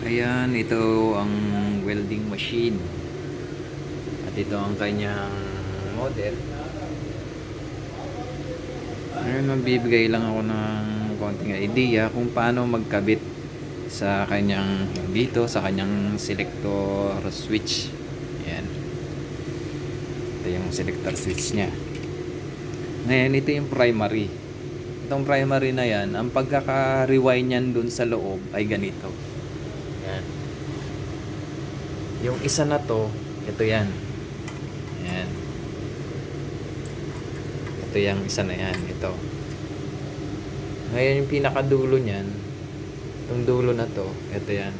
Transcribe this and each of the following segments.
Ayan, ito ang welding machine. At ito ang kanyang model. Ngayon, magbibigay lang ako ng konting idea kung paano magkabit sa kanyang dito, sa kanyang selector switch. Ayan. Ito yung selector switch niya. Ngayon, ito yung primary. Itong primary na yan, ang pagkaka-rewind niyan dun sa loob ay ganito. Ayan. Yung isa na to, ito yan. Ayan. Ito yung isa na yan. Ito. Ngayon yung pinakadulo niyan, itong dulo na to, ito yan.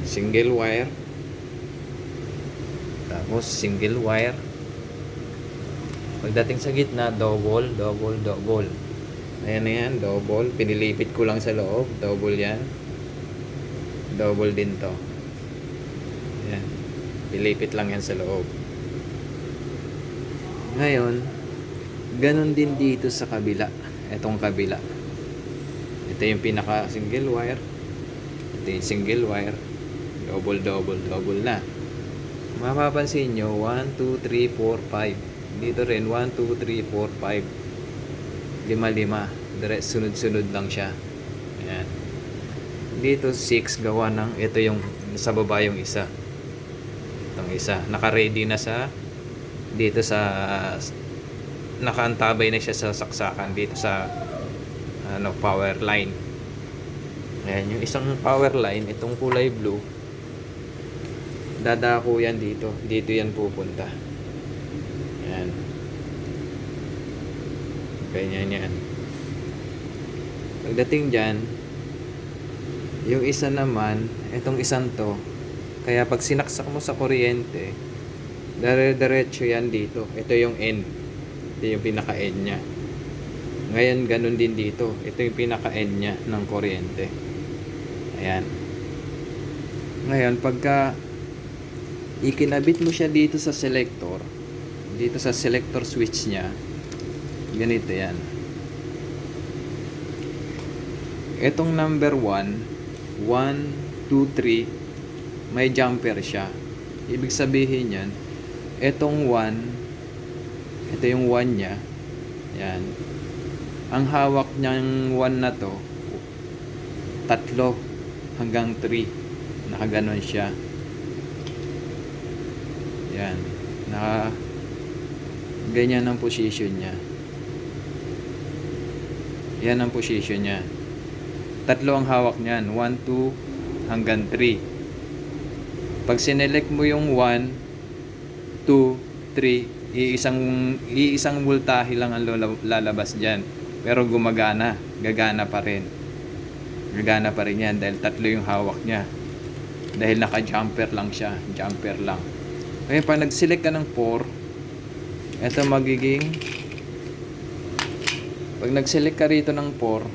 Single wire. Tapos single wire. Pagdating sa gitna, double. Ayan na yan, double. Pinilipit ko lang sa loob. Double yan. Double din to. Ayan. Pilipit lang yan sa loob. Ngayon, ganun din dito sa kabila. Itong kabila. Ito yung pinaka single wire. Ito yung single wire. Double na. Mapapansin nyo, 1, 2, 3, 4, 5. Dito rin, 1, 2, 3, 4, 5. 5. Sunod-sunod lang siya. Ayan. Dito, 6 gawa ng, ito yung sa baba yung isa. Itong isa. Naka-ready na sa, dito sa, nakaantabay na siya sa saksakan dito sa, power line. Ayan, yung isang power line, itong kulay blue, dadako yan dito. Dito yan pupunta. Ayan. Ganyan yan. Pagdating dyan, yung isa naman, itong isang to, kaya pag sinaksak mo sa kuryente, dire-diretso yan dito. Ito yung end. Ito yung pinaka-end nya. Ngayon, ganun din dito. Ito yung pinaka-end nya ng kuryente. Ayan. Ngayon, pagka ikinabit mo siya dito sa selector, dito sa selector switch nya, ganito yan. Itong number 1, 1, 2, 3, may jumper siya. Ibig sabihin yan, itong 1, ito yung 1 nya, yan. Ang hawak niyang 1 na to, 3 hanggang 3. Nakaganon siya. Yan. Ganyan ang position niya. Yan ang position niya. 3 ang hawak niyan. 1, 2, hanggang 3. Pag sinelect mo yung 1, 2, 3, iisang voltahe lang ang lalabas dyan. Pero gumagana. Gagana pa rin. Gagana pa rin yan dahil 3 yung hawak niya. Dahil naka-jumper lang siya. Jumper lang. Ngayon, pag nag-select ka ng 4, ito magiging, pag nag-select ka rito ng 4,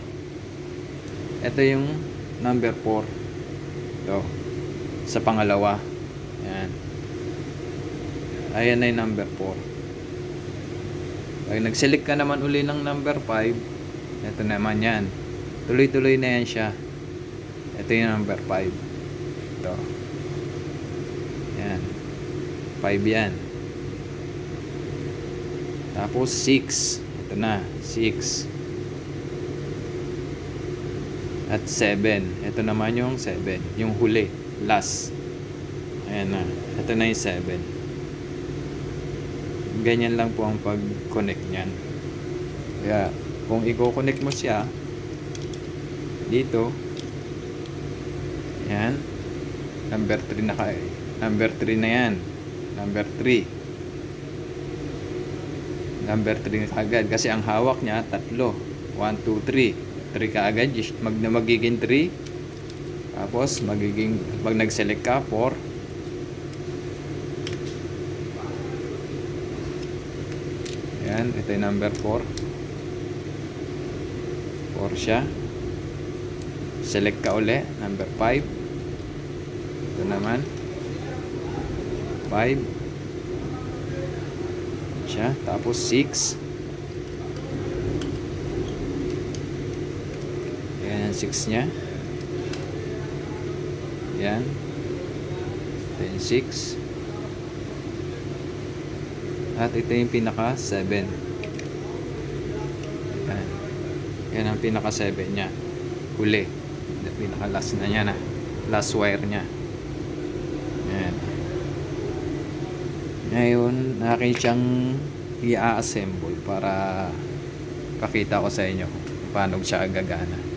ito yung number 4. Ito. Sa pangalawa. Ayan. Ayan na yung number 4. Pag nag-select ka naman uli ng number 5, ito naman yan. Tuloy-tuloy na yan siya. Ito yung number 5. Ito. Ayan. 5 yan. Tapos 6. Ito na. 6. At 7. Ito naman yung 7. Yung huli. Last. Ayan na. Ito na yung 7. Ganyan lang po ang pag-connect nyan. Kaya, kung i-connect mo siya, dito, ayan, number 3 na kayo. Number 3 na yan. Number 3. Number 3 na kaagad. Kasi ang hawak niya, 3. 1, 2, 3. 3 kaagad. Magiging 3. Tapos, pag nag-select ka, 4. Ayan, ito yung number 4. 4 siya. Select ka uli. Number 5. Ito naman. 5 siya, tapos 6. Ayan ang 6 nya. Yan. Ito yung 6. At ito yung pinaka 7. Yan. Yan ang pinaka 7 nya. Huli. Pinaka last na niya na. Last wire nya. Yan. Ngayon, akin siyang i-assemble para pakita ko sa inyo kung paano siya gagana.